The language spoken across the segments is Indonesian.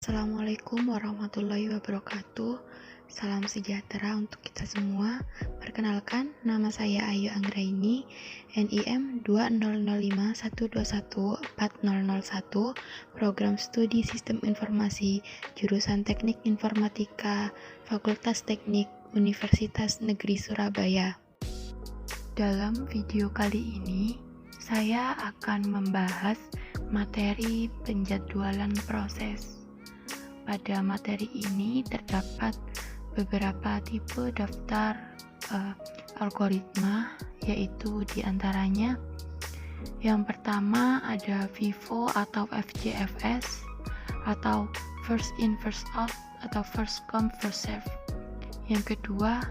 Assalamualaikum warahmatullahi wabarakatuh. Salam sejahtera untuk kita semua. Perkenalkan, nama saya Ayu Anggraini, NIM 20051214001, Program Studi Sistem Informasi, Jurusan Teknik Informatika, Fakultas Teknik, Universitas Negeri Surabaya. Dalam video kali ini, saya akan membahas materi penjadwalan proses. Pada materi ini terdapat beberapa tipe daftar algoritma, yaitu diantaranya yang pertama ada FIFO atau FJFS atau First In First Out atau First Come First Serve. Yang kedua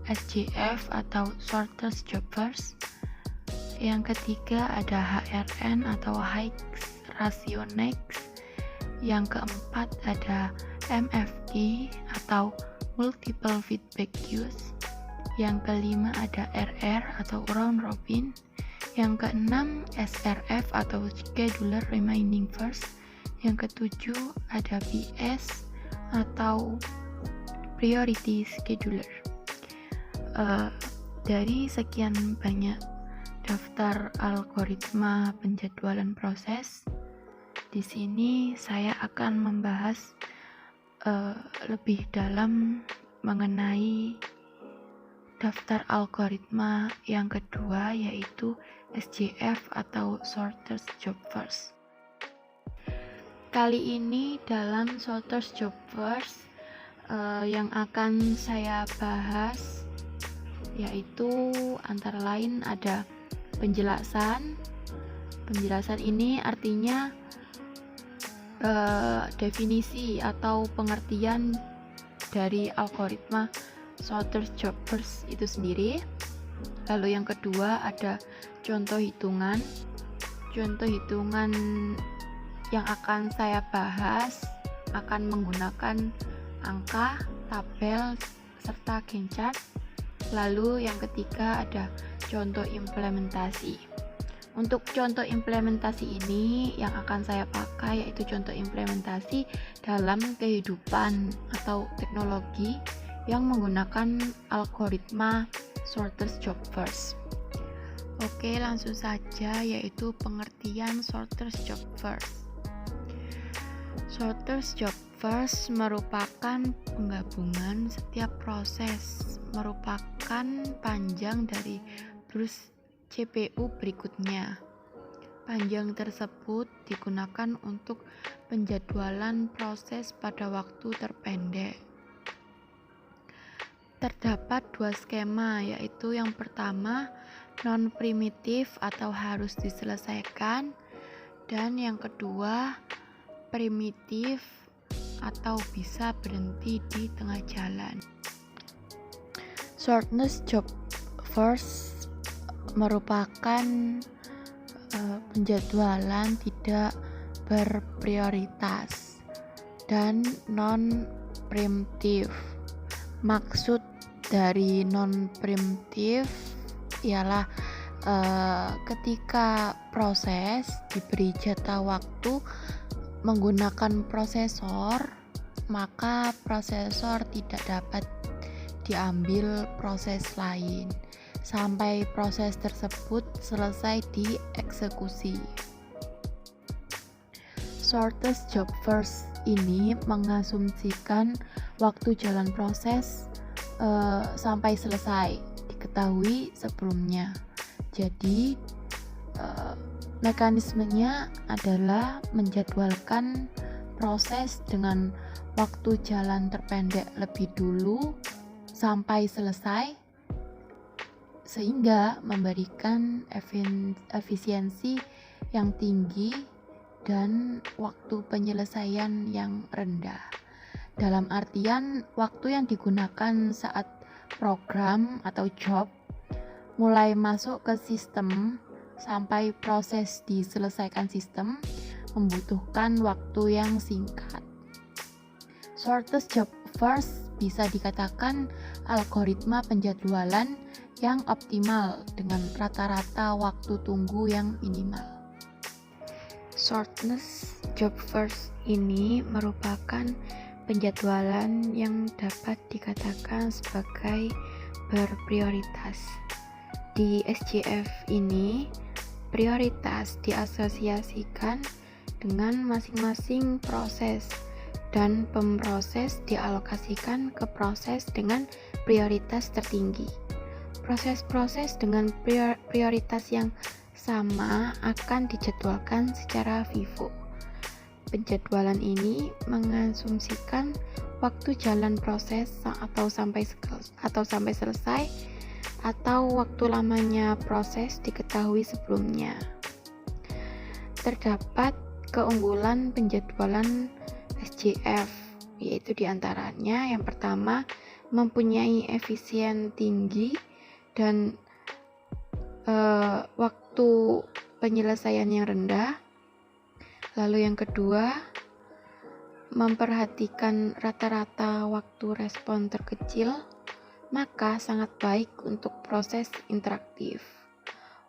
SJF atau Shortest Job First. Yang ketiga ada HRN atau High Ratio Next. Yang keempat ada MFQ atau Multiple Feedback Queues. Yang kelima ada RR atau Round Robin. Yang keenam SRF atau Scheduler Remaining First. Yang ketujuh ada PS atau Priority Scheduler. Dari sekian banyak daftar algoritma penjadwalan proses, di sini saya akan membahas lebih dalam mengenai daftar algoritma yang kedua, yaitu SJF atau Shortest Job First. Kali ini dalam Shortest Job First yang akan saya bahas yaitu antara lain ada penjelasan. Penjelasan ini artinya definisi atau pengertian dari algoritma Shortest Job First itu sendiri. Lalu yang kedua ada contoh hitungan. Contoh hitungan yang akan saya bahas akan menggunakan angka, tabel, serta Gantt chart. Lalu yang ketiga ada contoh implementasi. Untuk contoh implementasi ini yang akan saya pakai yaitu contoh implementasi dalam kehidupan atau teknologi yang menggunakan algoritma Shortest Job First. Oke, langsung saja, yaitu pengertian Shortest Job First. Shortest Job First merupakan penggabungan setiap proses merupakan panjang dari bus CPU berikutnya. Panjang tersebut digunakan untuk penjadwalan proses pada waktu terpendek. Terdapat dua skema, yaitu yang pertama non-primitif atau harus diselesaikan, dan yang kedua primitif atau bisa berhenti di tengah jalan. Shortest Job First merupakan penjadwalan tidak berprioritas dan non-preemptive. Maksud dari non-preemptive ialah ketika proses diberi jatah waktu menggunakan prosesor, maka prosesor tidak dapat diambil proses lain sampai proses tersebut selesai dieksekusi. Shortest Job First ini mengasumsikan waktu jalan proses sampai selesai diketahui sebelumnya. Jadi mekanismenya adalah menjadwalkan proses dengan waktu jalan terpendek lebih dulu sampai selesai, sehingga memberikan efisiensi yang tinggi dan waktu penyelesaian yang rendah. Dalam artian waktu yang digunakan saat program atau job mulai masuk ke sistem sampai proses diselesaikan sistem membutuhkan waktu yang singkat. Shortest Job First bisa dikatakan algoritma penjadwalan yang optimal dengan rata-rata waktu tunggu yang minimal. Shortness job first ini merupakan penjadwalan yang dapat dikatakan sebagai berprioritas. Di SJF ini, prioritas diasosiasikan dengan masing-masing proses dan pemproses dialokasikan ke proses dengan prioritas tertinggi. Proses-proses dengan prioritas yang sama akan dijadwalkan secara FIFO. Penjadwalan ini mengasumsikan waktu jalan proses atau sampai selesai atau waktu lamanya proses diketahui sebelumnya. Terdapat keunggulan penjadwalan SJF, yaitu diantaranya yang pertama mempunyai efisien tinggi dan waktu penyelesaian yang rendah. Lalu yang kedua, memperhatikan rata-rata waktu respon terkecil, maka sangat baik untuk proses interaktif.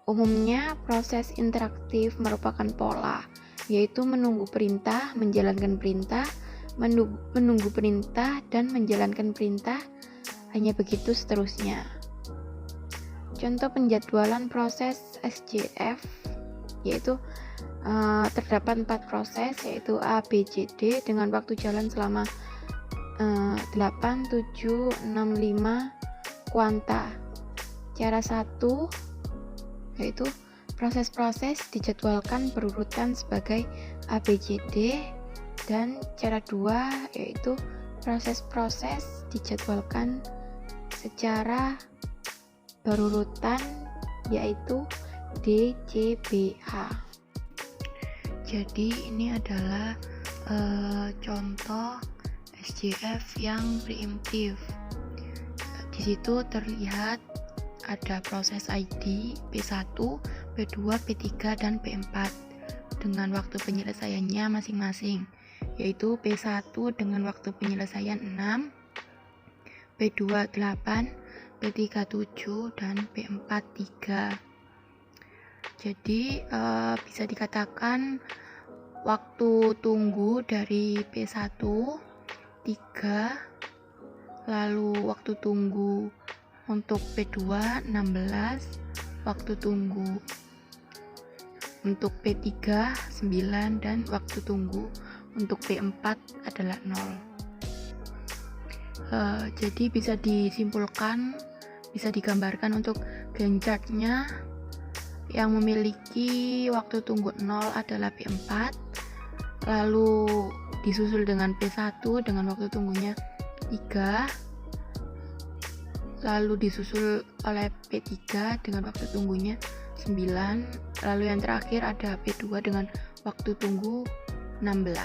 Umumnya, proses interaktif merupakan pola, yaitu menunggu perintah, menjalankan perintah, menunggu perintah, dan menjalankan perintah, hanya begitu seterusnya. Contoh penjadwalan proses SJF yaitu terdapat 4 proses, yaitu A, B, C, D dengan waktu jalan selama 8, 7, 6, 5 kuanta. Cara 1 yaitu proses-proses dijadwalkan berurutan sebagai A, B, C, D, dan cara 2 yaitu proses-proses dijadwalkan secara berurutan yaitu D, C, B, A. Jadi ini adalah contoh SJF yang preemptif. Di situ terlihat ada proses ID P1, P2, P3, dan P4 dengan waktu penyelesaiannya masing-masing, yaitu P1 dengan waktu penyelesaian 6, P2 8, P3 7, dan P4 3. Jadi bisa dikatakan waktu tunggu dari P1 3, lalu waktu tunggu untuk P2 16, waktu tunggu untuk P3 9, dan waktu tunggu untuk P4 adalah 0. Jadi bisa disimpulkan, bisa digambarkan untuk Gantt chart-nya. Yang memiliki waktu tunggu 0 adalah P4, lalu disusul dengan P1 dengan waktu tunggunya 3, lalu disusul oleh P3 dengan waktu tunggunya 9, lalu yang terakhir ada P2 dengan waktu tunggu 16.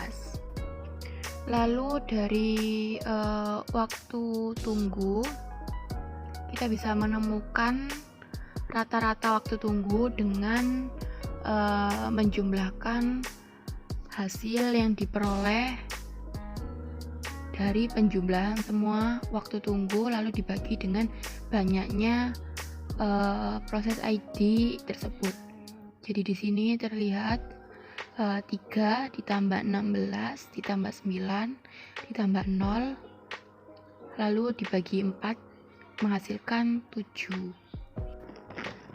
Lalu dari waktu tunggu kita bisa menemukan rata-rata waktu tunggu dengan menjumlahkan hasil yang diperoleh dari penjumlahan semua waktu tunggu lalu dibagi dengan banyaknya proses ID tersebut. Jadi di sini terlihat 3 ditambah 16 ditambah 9 ditambah 0 lalu dibagi 4 menghasilkan 7.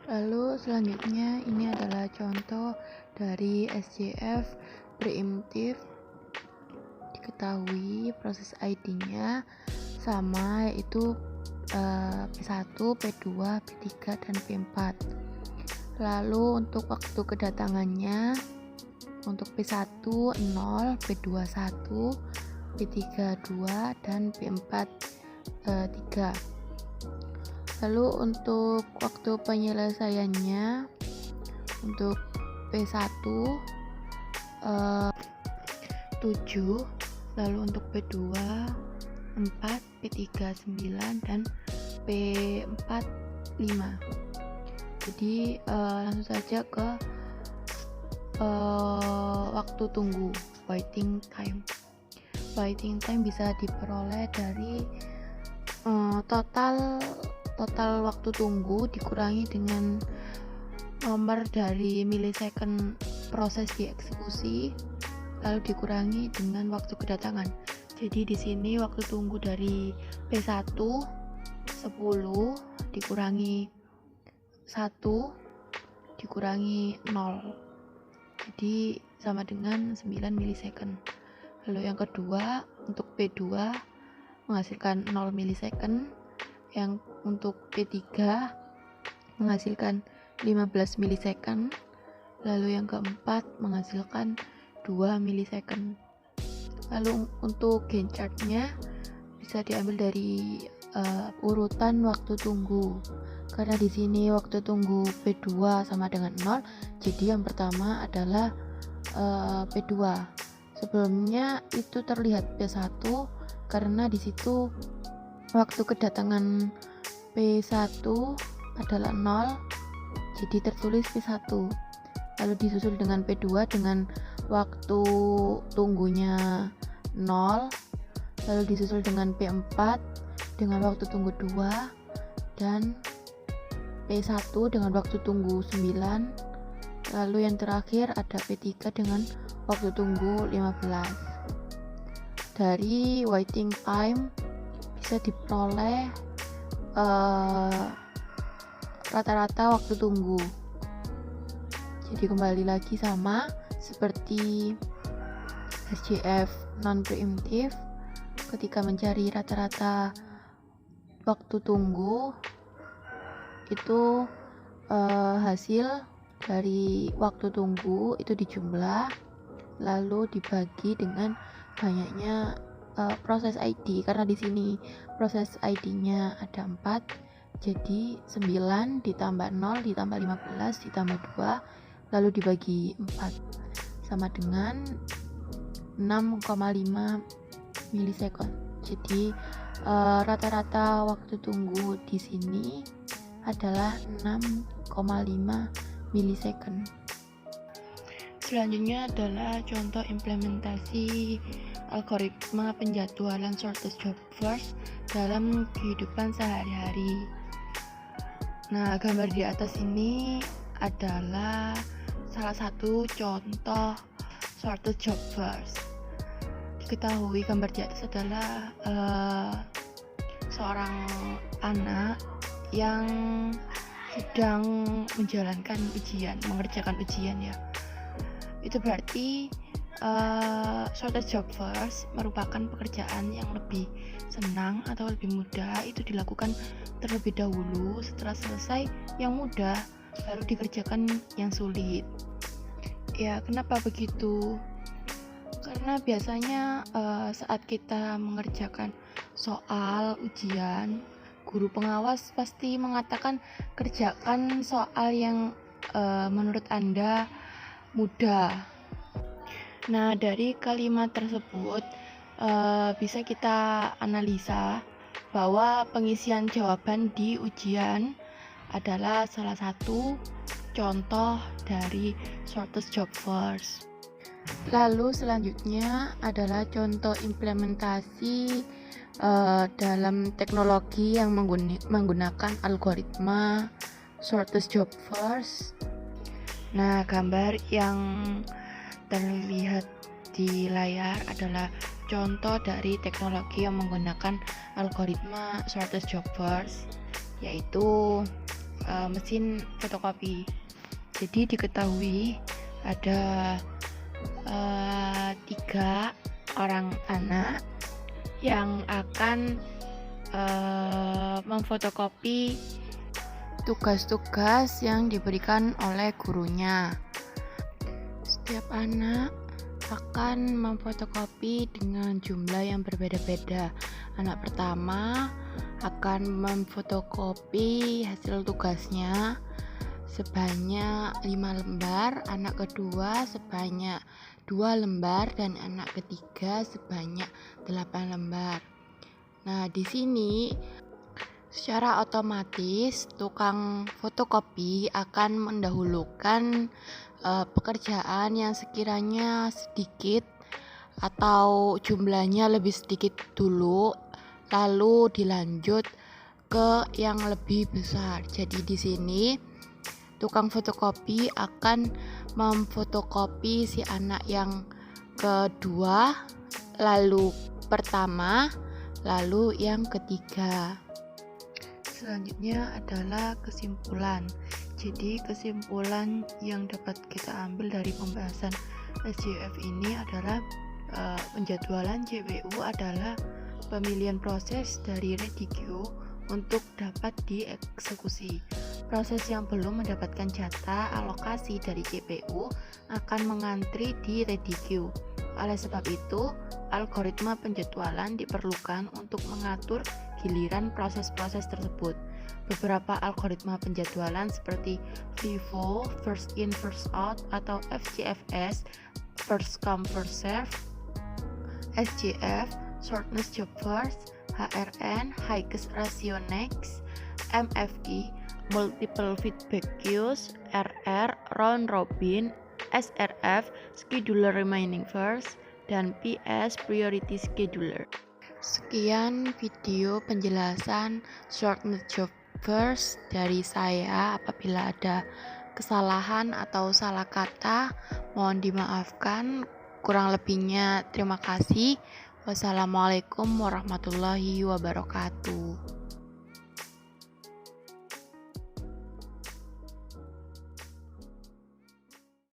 Lalu selanjutnya ini adalah contoh dari SJF preemptif. Diketahui proses ID-nya sama, yaitu P1, P2, P3, dan P4. Lalu untuk waktu kedatangannya untuk P1 0, P2 1, P3 2, dan P4 3. Lalu untuk waktu penyelesaiannya untuk P1 7, lalu untuk P2 4, P3 9, dan P4 5. Jadi langsung saja ke waktu tunggu, waiting time. Waiting time bisa diperoleh dari total waktu tunggu dikurangi dengan nomor dari millisecond proses dieksekusi lalu dikurangi dengan waktu kedatangan. Jadi di sini waktu tunggu dari P1 10 dikurangi 1 dikurangi 0. Jadi sama dengan 9 milisecond. Lalu yang kedua untuk P2 menghasilkan 0 milisecond. Yang untuk P3 menghasilkan 15 milisecond. Lalu yang keempat menghasilkan 2 milisecond. Lalu untuk Gantt chartnya bisa diambil dari urutan waktu tunggu. Karena di sini waktu tunggu P2 sama dengan 0, jadi yang pertama adalah P2. Sebelumnya itu terlihat P1 karena di situ waktu kedatangan P1 adalah 0, jadi tertulis P1. Lalu disusul dengan P2 dengan waktu tunggunya 0, lalu disusul dengan P4 dengan waktu tunggu 2, dan P1 dengan waktu tunggu 9. Lalu yang terakhir ada P3 dengan waktu tunggu 15. Dari waiting time bisa diperoleh rata-rata waktu tunggu. Jadi kembali lagi sama seperti SJF non-preemptive, ketika mencari rata-rata waktu tunggu itu hasil dari waktu tunggu itu dijumlah lalu dibagi dengan banyaknya proses ID, karena di sini proses ID-nya ada 4, jadi 9 ditambah 0 ditambah 15 ditambah 2 lalu dibagi 4 sama dengan 6,5 milisecond. Jadi rata-rata waktu tunggu di sini adalah 6,5 milisecond. Selanjutnya adalah contoh implementasi algoritma penjadwalan shortest job first dalam kehidupan sehari-hari. Nah, gambar di atas ini adalah salah satu contoh shortest job first. Diketahui gambar di atas adalah seorang anak yang sedang menjalankan ujian, mengerjakan ujian ya. Itu berarti shortest job first merupakan pekerjaan yang lebih senang atau lebih mudah itu dilakukan terlebih dahulu, setelah selesai yang mudah baru dikerjakan yang sulit. Ya, kenapa begitu? Karena biasanya saat kita mengerjakan soal ujian, guru pengawas pasti mengatakan kerjakan soal yang menurut Anda mudah. Nah, dari kalimat tersebut bisa kita analisa bahwa pengisian jawaban di ujian adalah salah satu contoh dari shortest job first. Lalu selanjutnya adalah contoh implementasi dalam teknologi yang menggunakan algoritma shortest job first. Nah, gambar yang terlihat di layar adalah contoh dari teknologi yang menggunakan algoritma shortest job first, yaitu mesin fotokopi. Jadi diketahui ada 3 orang anak yang akan memfotokopi tugas-tugas yang diberikan oleh gurunya. Setiap anak akan memfotokopi dengan jumlah yang berbeda-beda. Anak pertama akan memfotokopi hasil tugasnya sebanyak 5 lembar, anak kedua sebanyak 2 lembar, dan anak ketiga sebanyak 8 lembar. Nah, di sini secara otomatis tukang fotokopi akan mendahulukan pekerjaan yang sekiranya sedikit atau jumlahnya lebih sedikit dulu, lalu dilanjut ke yang lebih besar. Jadi di sini tukang fotokopi akan memfotokopi si anak yang kedua, lalu pertama, lalu yang ketiga. Selanjutnya adalah kesimpulan. Jadi kesimpulan yang dapat kita ambil dari pembahasan SJF ini adalah penjadwalan JWU adalah pemilihan proses dari rediQ untuk dapat dieksekusi. Proses yang belum mendapatkan jatah alokasi dari JPU akan mengantri di rediQ. Oleh sebab itu, algoritma penjadwalan diperlukan untuk mengatur giliran proses-proses tersebut. Beberapa algoritma penjadwalan seperti FIFO, First In First Out, atau FJFS, First Come First Serve, SJF, Shortest Job First, HRN, Highest Ratio Next, MFI, Multiple Feedback Queues, RR, Round Robin, SRF, Scheduler Remaining First, dan PS, Priority Scheduler. Sekian video penjelasan Shortest Job First dari saya. Apabila ada kesalahan atau salah kata, mohon dimaafkan. Kurang lebihnya terima kasih. Wassalamualaikum warahmatullahi wabarakatuh.